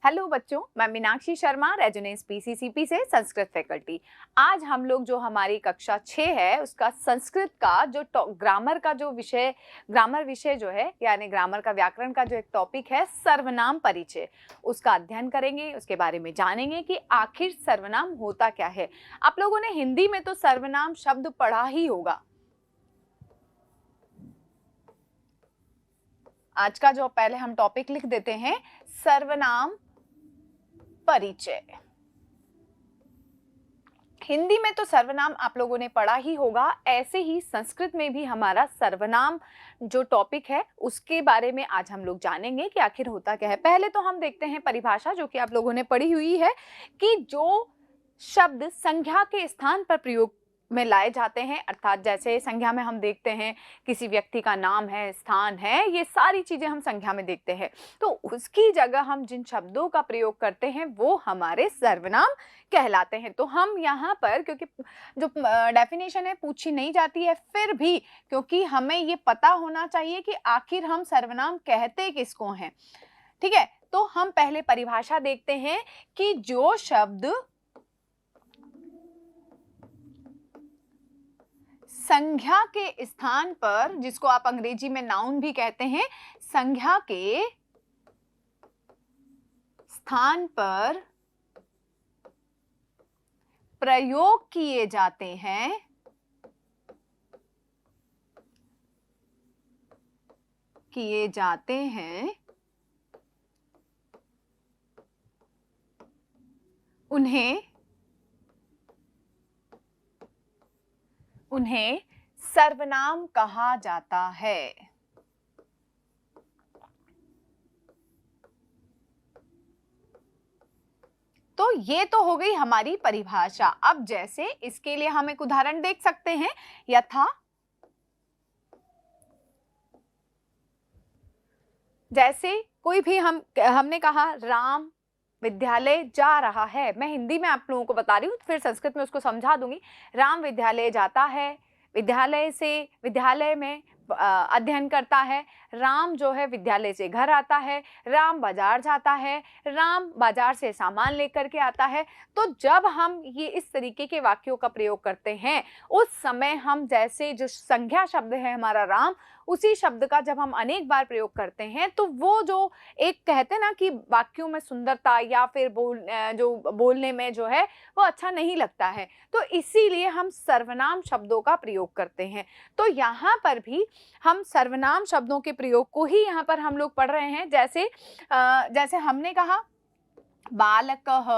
Hello बच्चों, मैं Meenakshi Sharma resonance PCCP से संस्कृत फैकल्टी। आज हम लोग जो हमारी कक्षा 6 है उसका संस्कृत का जो ग्रामर विषय जो है यानी ग्रामर का व्याकरण का जो एक टॉपिक है सर्वनाम परिचय, उसका अध्ययन करेंगे। उसके बारे में जानेंगे कि आखिर सर्वनाम होता क्या है। आप लोगों ने हिंदी में तो सर्वनाम शब्द पढ़ा ही होगा। आज का जो पहले हम टॉपिक लिख देते हैं, सर्वनाम परिचय। हिंदी में तो सर्वनाम आप लोगों ने पढ़ा ही होगा, ऐसे ही संस्कृत में भी हमारा सर्वनाम जो टॉपिक है उसके बारे में आज हम लोग जानेंगे कि आखिर होता क्या है। पहले तो हम देखते हैं परिभाषा जो कि आप लोगों ने पढ़ी हुई है कि जो शब्द संज्ञा के स्थान पर प्रयोग में लाए जाते हैं, अर्थात जैसे संज्ञा में हम देखते हैं किसी व्यक्ति का नाम है, स्थान है, ये सारी चीजें हम संज्ञा में देखते हैं, तो उसकी जगह हम जिन शब्दों का प्रयोग करते हैं वो हमारे सर्वनाम कहलाते हैं। तो हम यहाँ पर, क्योंकि जो डेफिनेशन है पूछी नहीं जाती है, फिर भी क्योंकि हमें ये पता होना चाहिए कि आखिर हम सर्वनाम कहते किसको हैं, ठीक है। तो हम पहले परिभाषा देखते हैं कि जो शब्द संज्ञा के स्थान पर, जिसको आप अंग्रेजी में नाउन भी कहते हैं, संज्ञा के स्थान पर प्रयोग किए जाते हैं, उन्हें सर्वनाम कहा जाता है। तो ये तो हो गई हमारी परिभाषा। अब जैसे इसके लिए हम एक उदाहरण देख सकते हैं, यथा जैसे कोई भी हमने कहा राम विद्यालय जा रहा है। मैं हिंदी में आप लोगों को बता रही हूँ, फिर संस्कृत में उसको समझा दूंगी। राम विद्यालय जाता है, विद्यालय से विद्यालय में अध्ययन करता है। राम जो है विद्यालय से घर आता है। राम बाजार जाता है, राम बाजार से सामान लेकर के आता है। तो जब हम ये इस तरीके के वाक्यों का प्रयोग करते हैं, उस समय हम जैसे जो संज्ञा शब्द है हमारा राम, उसी शब्द का जब हम अनेक बार प्रयोग करते हैं तो वो जो एक कहते हैं ना कि वाक्यों में सुंदरता या फिर बोलने में जो है वो अच्छा नहीं लगता है, तो इसीलिए हम सर्वनाम शब्दों का प्रयोग करते हैं। तो यहाँ पर भी हम सर्वनाम शब्दों के प्रयोग को ही यहाँ पर हम लोग पढ़ रहे हैं। जैसे हमने कहा बालकः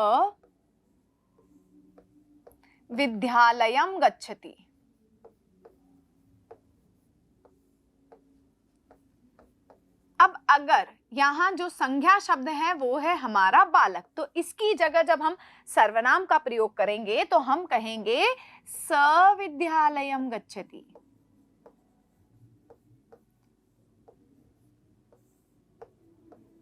विद्यालयं गच्छति। अब अगर यहाँ जो संज्ञा शब्द है वो है हमारा बालक, तो इसकी जगह जब हम सर्वनाम का प्रयोग करेंगे तो हम कहेंगे स विद्यालयं गच्छति।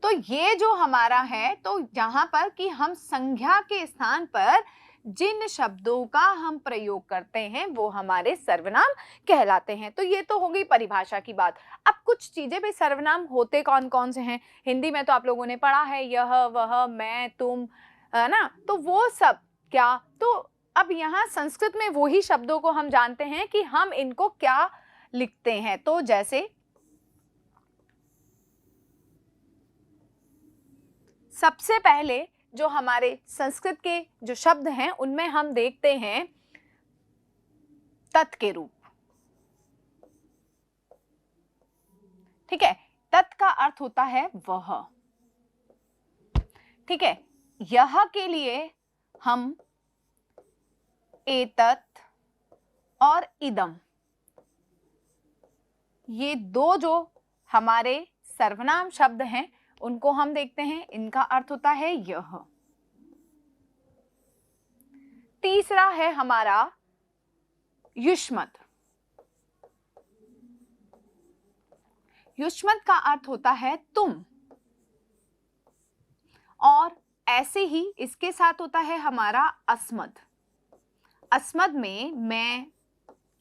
तो ये जो हमारा है, तो यहाँ पर कि हम संज्ञा के स्थान पर जिन शब्दों का हम प्रयोग करते हैं वो हमारे सर्वनाम कहलाते हैं। तो ये तो हो गई परिभाषा की बात। अब कुछ चीजें भी सर्वनाम होते कौन कौन से हैं, हिंदी में तो आप लोगों ने पढ़ा है, यह वह मैं तुम, है ना। तो वो सब क्या, तो अब यहाँ संस्कृत में वही शब्दों को हम जानते हैं कि हम इनको क्या लिखते हैं। तो जैसे सबसे पहले जो हमारे संस्कृत के जो शब्द हैं उनमें हम देखते हैं तत् के रूप, ठीक है। तत् का अर्थ होता है वह, ठीक है। यह के लिए हम एतत् और इदम, ये दो जो हमारे सर्वनाम शब्द हैं उनको हम देखते हैं, इनका अर्थ होता है यह। तीसरा है हमारा युष्मत्। युष्मत् का अर्थ होता है तुम, और ऐसे ही इसके साथ होता है हमारा अस्मद्। अस्मद् में मैं,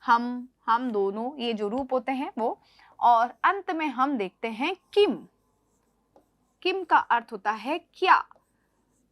हम दोनों, ये जो रूप होते हैं वो, और अंत में हम देखते हैं किम। किम का अर्थ होता है क्या।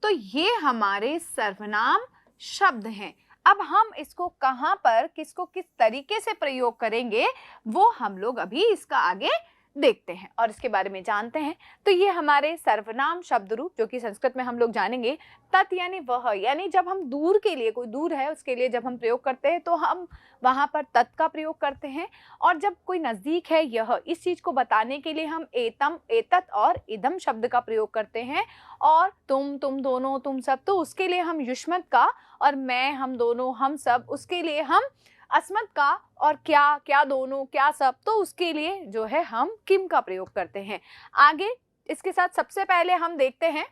तो ये हमारे सर्वनाम शब्द हैं। अब हम इसको कहाँ पर किसको किस तरीके से प्रयोग करेंगे वो हम लोग अभी इसका आगे देखते हैं और इसके बारे में जानते हैं। तो ये हमारे सर्वनाम शब्द रूप जो कि संस्कृत में हम लोग जानेंगे। तत् यानी वह, यानी जब हम दूर के लिए, कोई दूर है उसके लिए जब हम प्रयोग करते हैं तो हम वहां पर तत् का प्रयोग करते हैं। और जब कोई नजदीक है, यह, इस चीज को बताने के लिए हम एतम, एतत् और इदम शब्द का प्रयोग करते हैं। और तुम दोनों, तुम सब, तो उसके लिए हम युष्मत का, और मैं, हम दोनों, हम सब, उसके लिए हम अस्मत् का, और क्या दोनों, क्या सब, तो उसके लिए जो है हम किम का प्रयोग करते हैं। आगे इसके साथ सबसे पहले हम देखते हैं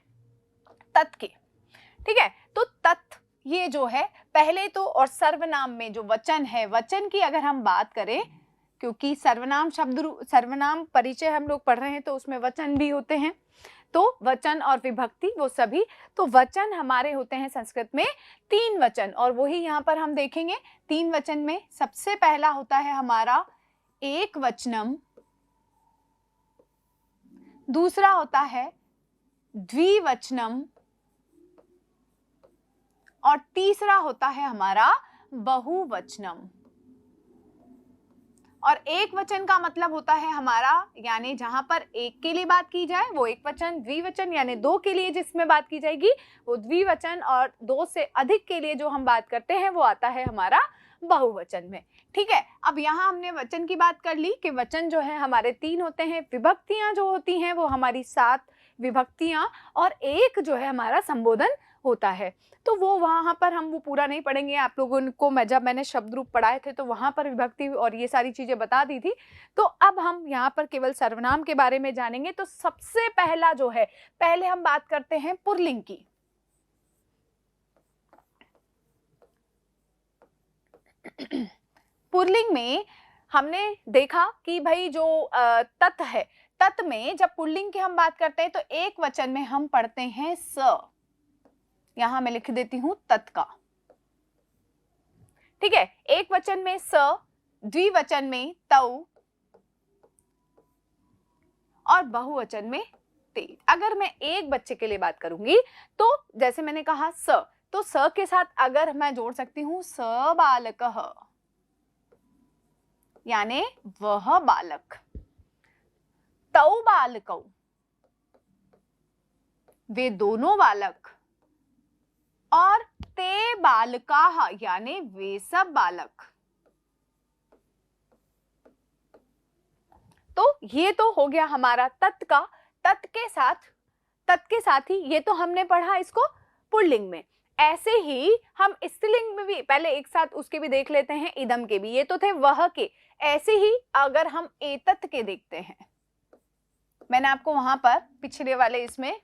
तत् के। ठीक है, तो तत् ये जो है पहले तो, और सर्वनाम में जो वचन है, वचन की अगर हम बात करें, क्योंकि सर्वनाम सर्वनाम परिचय हम लोग पढ़ रहे हैं तो उसमें वचन भी होते हैं, तो वचन और विभक्ति वो सभी। तो वचन हमारे होते हैं संस्कृत में 3 वचन, और वही यहाँ पर हम देखेंगे। 3 वचन में सबसे पहला होता है हमारा एक वचनम, दूसरा होता है द्विवचनम, और तीसरा होता है हमारा बहुवचनम। और एक वचन का मतलब होता है हमारा, यानी जहां पर एक के लिए बात की जाए वो एक वचन, द्विवचन यानी 2 के लिए जिसमें बात की जाएगी वो द्विवचन, और 2 से अधिक के लिए जो हम बात करते हैं वो आता है हमारा बहुवचन में। ठीक है, अब यहाँ हमने वचन की बात कर ली कि वचन जो है हमारे 3 होते हैं, विभक्तियां जो होती हैं वो हमारी 7 विभक्तियां, और एक जो है हमारा संबोधन होता है। तो वो वहां पर हम वो पूरा नहीं पढ़ेंगे, आप लोगों को जब मैंने शब्द रूप पढ़ाए थे तो वहां पर विभक्ति और ये सारी चीजें बता दी थी। तो अब हम यहाँ पर केवल सर्वनाम के बारे में जानेंगे। तो सबसे पहला जो है, पहले हम बात करते हैं पुल्लिंग की। पुल्लिंग में हमने देखा कि भाई जो तत् है, तत् में जब पुल्लिंग की हम बात करते हैं तो एक वचन में हम पढ़ते हैं स, यहां मैं लिख देती हूं तत् का। ठीक है, एक वचन में स, द्विवचन में तौ, और बहुवचन में ते। अगर मैं एक बच्चे के लिए बात करूंगी तो जैसे मैंने कहा स, तो स के साथ अगर मैं जोड़ सकती हूं स बालकः, यानी वह बालक, तौ बालकौ, वे दोनों बालक, और ते बालकाः, यानी वे सब बालक। तो ये तो हो गया हमारा तत् का। तत् के साथ ही ये तो हमने पढ़ा इसको पुल्लिंग में। ऐसे ही हम स्त्रीलिंग में भी पहले एक साथ उसके भी देख लेते हैं, इदम के भी, ये तो थे वह के। ऐसे ही अगर हम एतत् के देखते हैं, मैंने आपको वहां पर पिछले वाले इसमें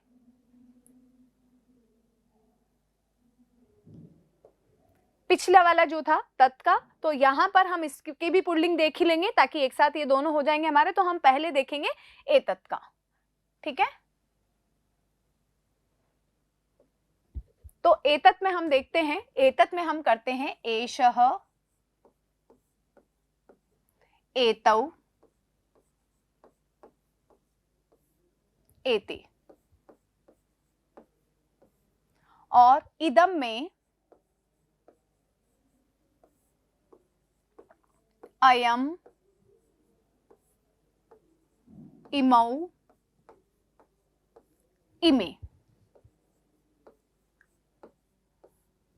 पिछला वाला जो था तत् का, तो यहां पर हम इसकी भी पुल्लिंग देख ही लेंगे ताकि एक साथ ये दोनों हो जाएंगे हमारे। तो हम पहले देखेंगे एतत् का। ठीक है, तो एतत् में हम देखते हैं, एतत् में हम करते हैं एषः, एतौ, एते। और इदम में अयम, इमौ, इमे।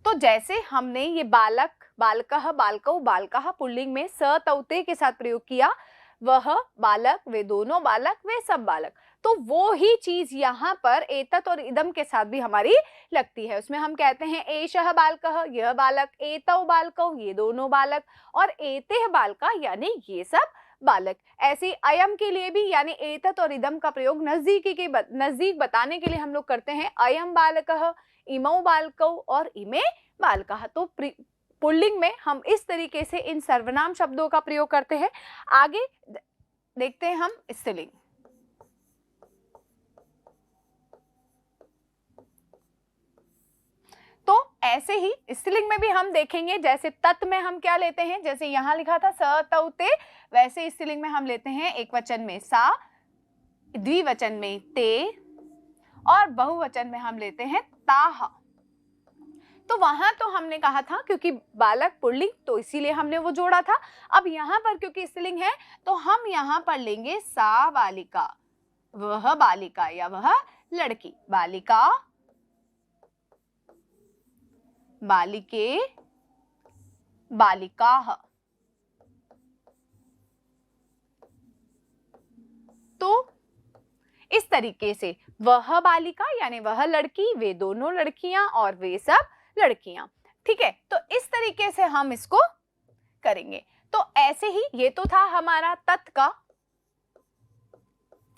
तो जैसे हमने ये बालक, बालकः, बालकौ, बालकाः पुल्लिंग में स तौते के साथ प्रयोग किया, वह बालक, वे दोनों बालक, वे सब बालक, तो वो ही चीज यहाँ पर एतत् और इदम के साथ भी हमारी लगती है। उसमें हम कहते हैं एषः बालकः, यह बालक, एतौ बालकौ, ये दोनों बालक, और एतेः बालका, यानी ये सब बालक। ऐसे अयम के लिए भी, यानी एतत् और इदम का प्रयोग नजदीक बताने के लिए हम लोग करते हैं अयम बालकः, इमौ बालकौ, और इमे बालकाः। तो पुल्लिंग में हम इस तरीके से इन सर्वनाम शब्दों का प्रयोग करते हैं। आगे देखते हैं हम स्त्रीलिंग। तो ऐसे ही स्त्रीलिंग में भी हम देखेंगे, जैसे तत् में हम क्या लेते हैं, जैसे यहां लिखा था स तौ ते, वैसे स्त्रीलिंग में हम लेते हैं एक वचन में सा, द्विवचन में ते, और बहुवचन में हम लेते हैं ताः। तो वहां तो हमने कहा था क्योंकि बालक पुल्लिंग तो इसीलिए हमने वो जोड़ा था। अब यहाँ पर क्योंकि स्त्रीलिंग है तो हम यहाँ पर लेंगे सा बालिका, वह बालिका या वह लड़की, बालिका, बालिके, बालिकाः। तो इस तरीके से वह बालिका यानी वह लड़की, वे दोनों लड़कियां और वे सब लड़कियां। ठीक है, तो इस तरीके से हम इसको करेंगे। तो ऐसे ही ये तो था हमारा तत् का।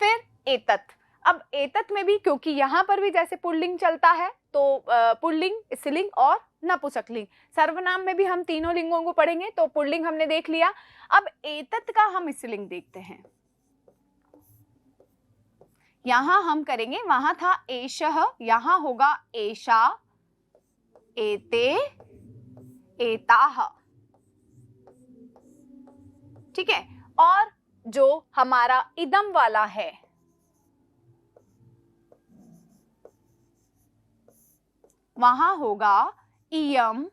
फिर एतत्। अब एतत् में भी क्योंकि यहां पर भी जैसे पुल्लिंग चलता है तो पुल्लिंग, स्त्रीलिंग और नपुंसकलिंग, सर्वनाम में भी हम तीनों लिंगों को पढ़ेंगे। तो पुल्लिंग हमने देख लिया, अब एतत् का हम स्त्रीलिंग देखते हैं। यहां हम करेंगे, वहां था एषः, यहां होगा एषा, एते, एताः। ठीक है, और जो हमारा इदम वाला है वहां होगा इयम,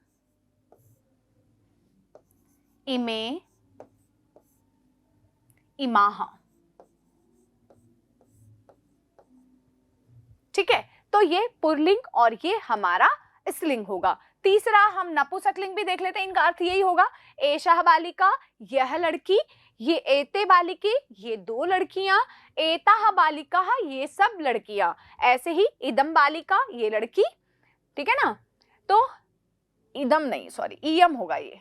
इमे, इमाः। ठीक है, तो ये पुल्लिंग और ये हमारा स्त्रीलिंग होगा। तीसरा हम नपुंसकलिंग भी देख लेते हैं, इनका अर्थ यही होगा, एषः बालिका, यह लड़की, ये एते बालिके, ये दो लड़कियां, एताः बालिकाः, ये सब लड़कियां। ऐसे ही इदम बालिका, ये लड़की। ठीक है ना, तो इदम नहीं, सॉरी, इयम होगा ये।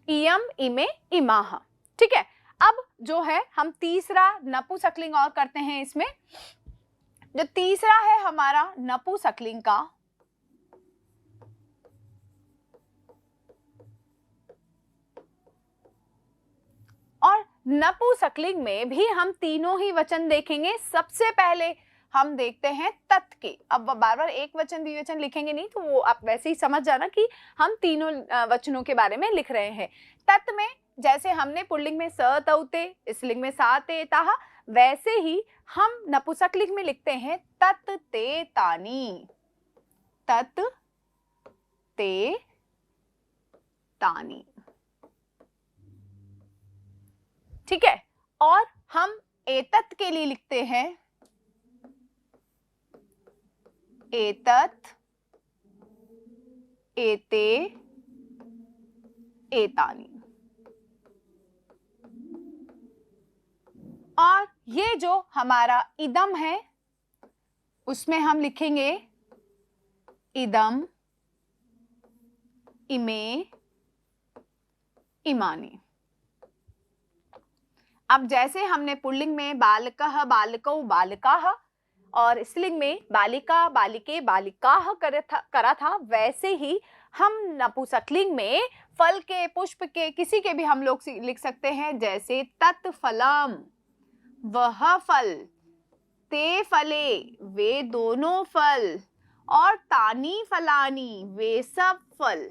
इयम, इमे, इमाः। ठीक है, अब जो है हम तीसरा नपुंसकलिंग और करते हैं। इसमें जो तीसरा है हमारा नपुंसकलिंग का, और नपुंसकलिंग में भी हम तीनों ही वचन देखेंगे। सबसे पहले हम देखते हैं तत् के। अब बार बार एक वचन द्विवचन लिखेंगे नहीं, तो वो आप वैसे ही समझ जाना कि हम तीनों वचनों के बारे में लिख रहे हैं। तत् में जैसे हमने पुल्लिंग में स तौ ते, स्त्रीलिंग में सा ते ताः, वैसे ही हम नपुंसकलिंग में लिखते हैं तत् ते तानि, तत् ते तानि। ठीक है, और हम एतत् के लिए लिखते हैं एतत्, एते, एतानि। और ये जो हमारा इदम है उसमें हम लिखेंगे इदम, इमे, इमानि। अब जैसे हमने पुल्लिंग में बालकः, बालकौ, बालिकाः और स्त्रीलिंग में बालिका, बालिके, बालिकाः करा था, वैसे ही हम नपुंसकलिंग में फल के, पुष्प के, किसी के भी हम लोग लिख सकते हैं। जैसे तत् फलम, वह फल, ते फले, वे दोनों फल, और तानी फलानी, वे सब फल।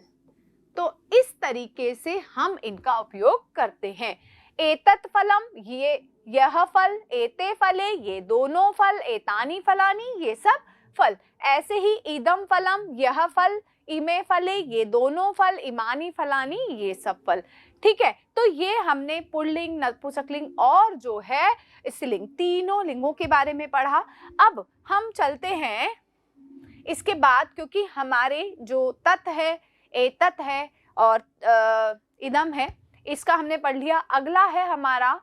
तो इस तरीके से हम इनका उपयोग करते हैं। एतत् फलम, ये यह फल, एते फले, ये दोनों फल, एतानि फलानि, ये सब फल। ऐसे ही इदम फलम, यह फल, इमे फले, ये दोनों फल, इमानि फलानि, ये सब फल। ठीक है, तो ये हमने पुल्लिंग, नपुंसकलिंग और जो है स्त्रीलिंग, तीनों लिंगों के बारे में पढ़ा। अब हम चलते हैं इसके बाद, क्योंकि हमारे जो तत् है, एतत् है और इदम है, इसका हमने पढ़ लिया। अगला है हमारा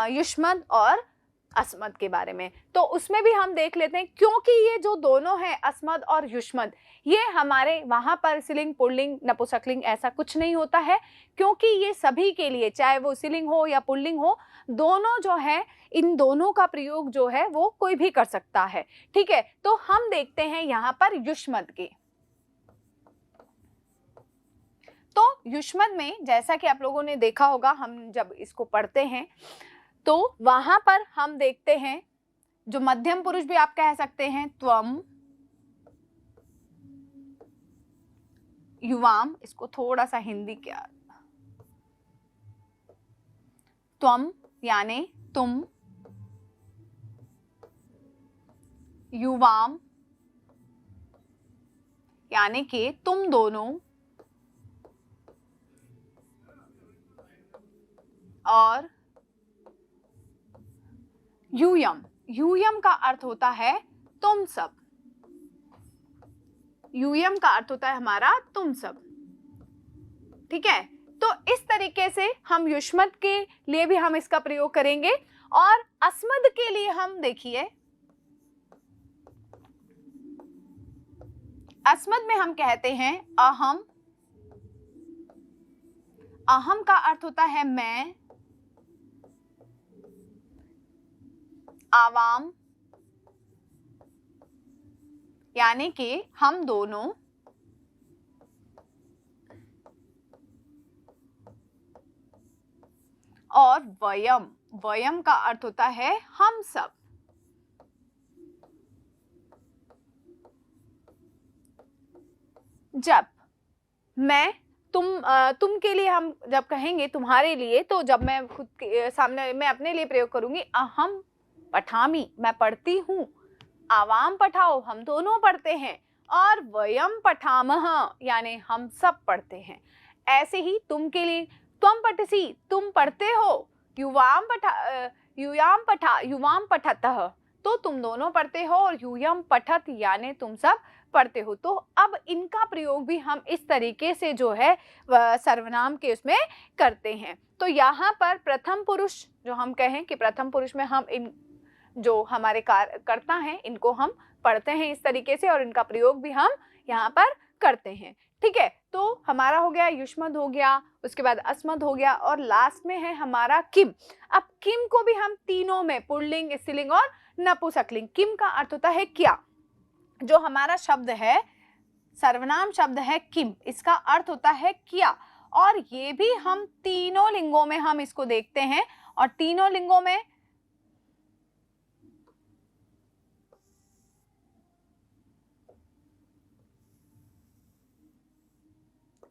युष्मद् और अस्मद् के बारे में। तो उसमें भी हम देख लेते हैं, क्योंकि ये जो दोनों हैं अस्मद् और युष्मद्, ये हमारे वहां पर स्त्रीलिंग, पुल्लिंग, नपुंसकलिंग ऐसा कुछ नहीं होता है, क्योंकि ये सभी के लिए, चाहे वो स्त्रीलिंग हो या पुल्लिंग हो, दोनों जो है, इन दोनों का प्रयोग जो है वो कोई भी कर सकता है। ठीक है, तो हम देखते हैं यहाँ पर युष्मद् के। तो युष्मद् में जैसा कि आप लोगों ने देखा होगा, हम जब इसको पढ़ते हैं तो वहां पर हम देखते हैं, जो मध्यम पुरुष भी आप कह सकते हैं, त्वम, युवाम, इसको थोड़ा सा हिंदी क्या, त्वम यानी तुम, युवाम यानी कि तुम दोनों, और यूयम, यूयम का अर्थ होता है तुम सब, यूयम का अर्थ होता है हमारा तुम सब। ठीक है, तो इस तरीके से हम युष्मद के लिए भी हम इसका प्रयोग करेंगे, और अस्मद के लिए हम देखिए, अस्मद में हम कहते हैं अहम, अहम का अर्थ होता है मैं, आवाम यानी कि हम दोनों, और वयम, वयम का अर्थ होता है हम सब। जब मैं तुम के लिए हम जब कहेंगे तुम्हारे लिए, तो जब मैं खुद के सामने मैं अपने लिए प्रयोग करूंगी अहम पठामी, मैं पढ़ती हूँ, आवाम पठाओ, हम दोनों पढ़ते हैं, और वयम पठामह यानी हम सब पढ़ते हैं। ऐसे ही तुम के लिए त्वम पठसी, तुम पढ़ते हो, युवाम पठतः, तो तुम दोनों पढ़ते हो, और यूयम पठत यानी तुम सब पढ़ते हो। तो अब इनका प्रयोग भी हम इस तरीके से जो है सर्वनाम के उसमें करते हैं। तो यहाँ पर प्रथम पुरुष जो हम कहें कि प्रथम पुरुष में हम इन जो हमारे कर्ता हैं इनको हम पढ़ते हैं इस तरीके से, और इनका प्रयोग भी हम यहाँ पर करते हैं। ठीक है, तो हमारा हो गया युष्मद हो गया, उसके बाद अस्मद हो गया, और लास्ट में है हमारा किम। अब किम को भी हम तीनों में, पुल्लिंग, स्त्रीलिंग और नपुंसकलिंग, किम का अर्थ होता है क्या। जो हमारा शब्द है, सर्वनाम शब्द है किम, इसका अर्थ होता है क्या, और ये भी हम तीनों लिंगों में हम इसको देखते हैं, और तीनों लिंगों में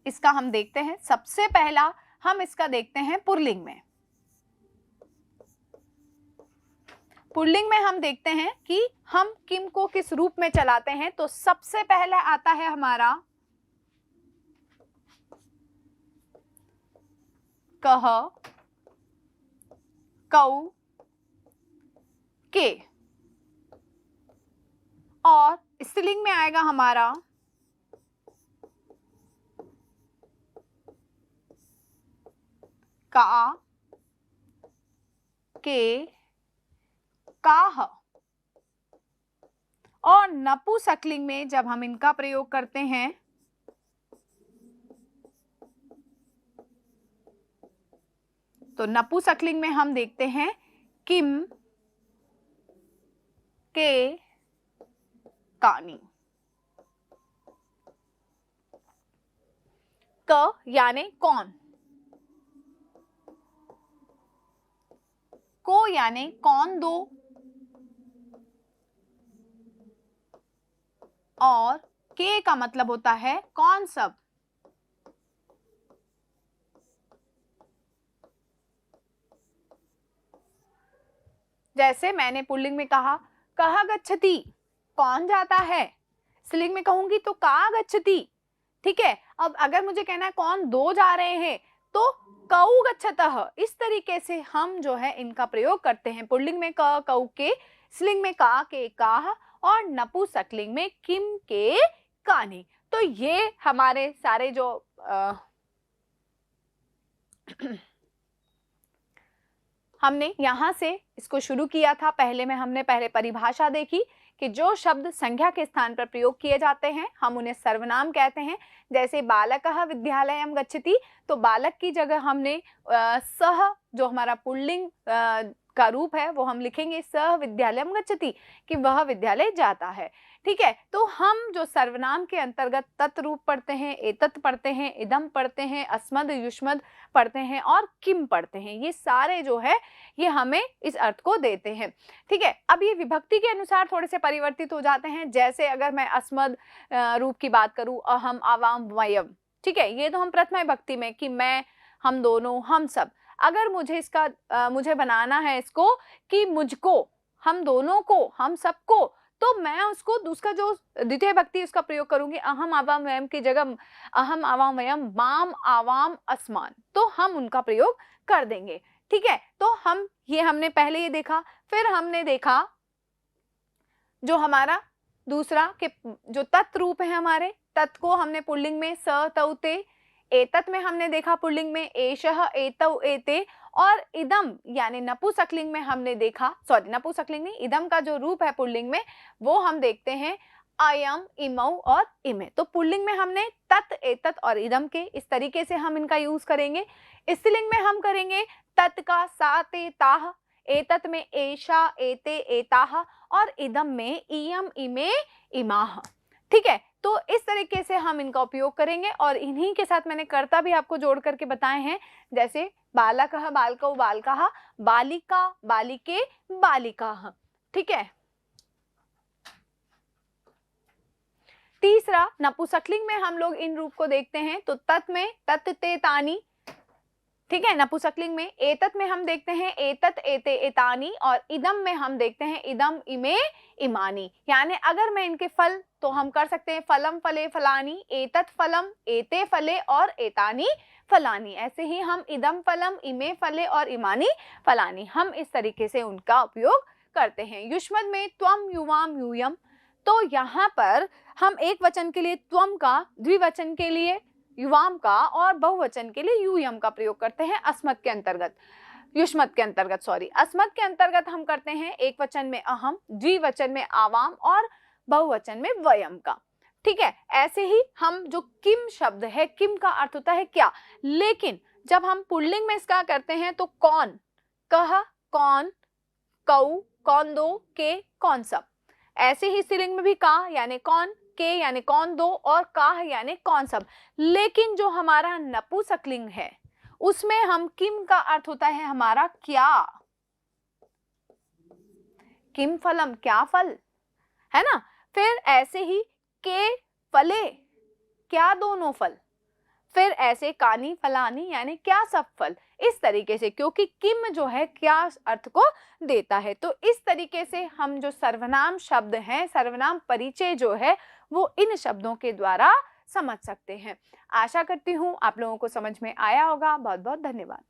इसका हम देखते हैं। सबसे पहला हम इसका देखते हैं पुल्लिंग में। पुल्लिंग में हम देखते हैं कि हम किम को किस रूप में चलाते हैं। तो सबसे पहले आता है हमारा कह, कौ, के, और स्त्रीलिंग में आएगा हमारा का, के, काह, और नपुंसकलिंग में जब हम इनका प्रयोग करते हैं तो नपुंसकलिंग में हम देखते हैं किम, के, कानी। क यानी कौन, को यानी कौन दो, और के का मतलब होता है कौन सब। जैसे मैंने पुल्लिंग में कहा कहा गच्छति, कौन जाता है, स्त्रीलिंग में कहूंगी तो का गच्छति। ठीक है, अब अगर मुझे कहना है कौन दो जा रहे हैं तो कौ गच्छतः। इस तरीके से हम जो है इनका प्रयोग करते हैं। पुल्लिंग में क, कौ, के, स्त्रीलिंग में का, के, काह, और नपुंसकलिंग में किम, के, कानी। तो ये हमारे सारे जो हमने यहाँ से इसको शुरू किया था। पहले में हमने पहले परिभाषा देखी कि जो शब्द संज्ञा के स्थान पर प्रयोग किए जाते हैं हम उन्हें सर्वनाम कहते हैं। जैसे बालकः विद्यालयं गच्छति, तो बालक की जगह हमने सह जो हमारा पुल्लिंग का रूप है वो हम लिखेंगे सह विद्यालयं गच्छति, कि वह विद्यालय जाता है। ठीक है, तो हम जो सर्वनाम के अंतर्गत तत् रूप पढ़ते हैं, एतत् पढ़ते हैं, इदम पढ़ते हैं, अस्मद, युष्मद पढ़ते हैं और किम पढ़ते हैं, ये सारे जो है ये हमें इस अर्थ को देते हैं। ठीक है, अब ये विभक्ति के अनुसार थोड़े से परिवर्तित हो जाते हैं। जैसे अगर मैं अस्मद रूप की बात करूं, अहम, आवाम, वयम, ठीक है, ये तो हम प्रथमा विभक्ति में कि मैं, हम दोनों, हम सब। अगर मुझे इसका मुझे बनाना है इसको कि मुझको, हम दोनों को, हम सबको, तो मैं उसको उसका जो द्वितीय भक्ति उसका प्रयोग करूंगी अहम आवाम वयम की जगह अहम आवाम वयम माम आवाम अस्मान, तो हम उनका प्रयोग कर देंगे। ठीक है, तो हमने पहले ये देखा। फिर हमने देखा जो हमारा दूसरा के जो तत् रूप है, हमारे तत् को हमने पुल्लिंग में स तौ ते, एतत् में हमने देखा पुल्लिंग में एषः एतौ एते, और इदम यानी नपुंसकलिंग में हमने देखा, सॉरी नपुंसकलिंग नहीं, इदम का जो रूप है पुल्लिंग में वो हम देखते हैं अयम, इमौ और इमे। तो पुल्लिंग में हमने तत्, एतत् और इदम के इस तरीके से हम इनका यूज करेंगे। स्त्रीलिंग में हम करेंगे तत् का सा ते ताह, एतत् में एषा एते एताह, और इदम में इयम इमे इमाह। ठीक है, तो इस तरीके से हम इनका उपयोग करेंगे, और इन्हीं के साथ मैंने कर्ता भी आपको जोड़ करके बताए हैं, जैसे बालकः बालकौ बालकाः, बालिका बालिके बालिकाः। ठीक है, तीसरा नपुंसकलिंग में हम लोग इन रूप को देखते हैं, तो तत् में तत् ते तानि। ठीक है, नपुंसकलिंग में एतत् में हम देखते हैं एतत् एते एतानि, और इदम में हम देखते हैं इदम इमे इमानी। यानी अगर मैं इनके फल तो हम कर सकते हैं फलम फले फलानी, एतत् फलम एते फले और एतानी फलानी। ऐसे ही हम इदम फलम इमे फले और इमानी फलानी, हम इस तरीके से उनका उपयोग करते हैं। युष्मद में त्वम युवाम यूयम, तो यहाँ पर हम एक वचन के लिए त्वम का, द्विवचन के लिए युवाम का, और बहुवचन के लिए यूयम का प्रयोग करते हैं अस्मत् के अंतर्गत, युष्मत् के अंतर्गत, सॉरी अस्मत् के अंतर्गत हम करते हैं एक वचन में अहम, द्विवचन में आवाम और बहुवचन में वयम का। ठीक है, ऐसे ही हम जो किम शब्द है, किम का अर्थ होता है क्या, लेकिन जब हम पुल्लिंग में इसका करते हैं तो कौन, कह, कौन, कौ, कौन दो, के, कौन सब। ऐसे ही स्त्रीलिंग में भी का यानी कौन, के यानी कौन दो, और काह यानी कौन सब। लेकिन जो हमारा नपुंसकलिंग है उसमें हम किम का अर्थ होता है हमारा क्या, किम फलम, क्या फल, है ना। फिर ऐसे ही के फले, क्या दोनों फल। फिर ऐसे कानी फलानी यानी क्या सब फल, इस तरीके से, क्योंकि किम जो है क्या अर्थ को देता है। तो इस तरीके से हम जो सर्वनाम शब्द हैं, सर्वनाम परिचय जो है वो इन शब्दों के द्वारा समझ सकते हैं। आशा करती हूँ आप लोगों को समझ में आया होगा। बहुत बहुत धन्यवाद।